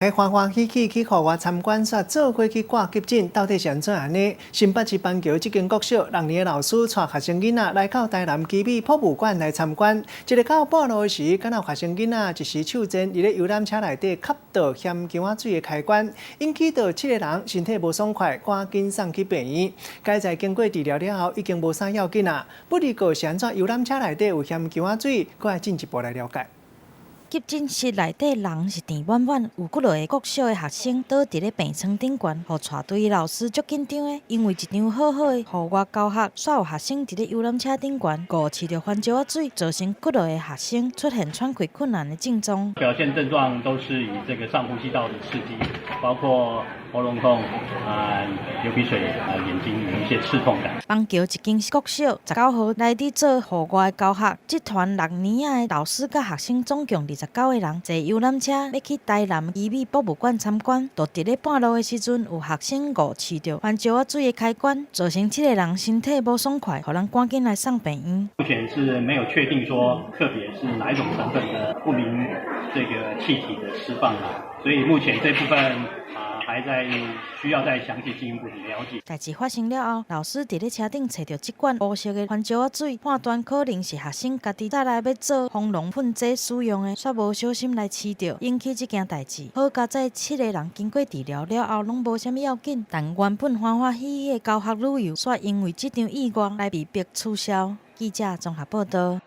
欢欢喜喜去户外参观，煞做伙去挂急诊，到底是安怎安呢？新北市板桥这间国小6年的老师带学生囡仔来到台南奇美博物馆来参观。一日到半路时，敢有学生囡仔一时手贱，伫咧游览车内底吸到咸姜仔水的开关，引起到7个人身体无爽快，赶紧送去病院。该在经过治疗了后，已经无啥要紧啊。不离个是安怎游览车内底有咸姜仔水，搁来进一步来了解。急诊室内底人是甜满满，有几落个国小的学生倒伫咧病床顶悬，互带队老师足紧张的，因为一场好好的户外教学，煞有学生伫咧游览车顶悬，误饲着番椒仔水，造成几落个学生出现喘气困难的症状。表现症状都是以这个上呼吸道的刺激，包括喉咙痛、流鼻水、眼睛有一些刺痛感。板桥一间国小19号来伫做户外教学，这团6年仔的老师甲学生总共29个人，坐游览车要去台南奇美博物馆参观。就伫咧半路的时阵，有学生误饲着番椒仔水的开关，造成7个人身体无爽快，互人赶紧来送病院。目前是没有确定说特别是哪一种成分的不明这个气体的释放啦，所以目前这部分还在需要再详细进一步的了解。代志发生了后，老师伫咧车顶找到这罐乌色的番椒仔水，判断可能是学生家己再来要做防龙喷剂使用的，却无小心来饲着，引起这件代志。好佳在7个人经过治疗了后，拢无啥物要紧，但原本欢欢喜喜的教学旅游，却因为这场意外来被迫取消。记者综合报道。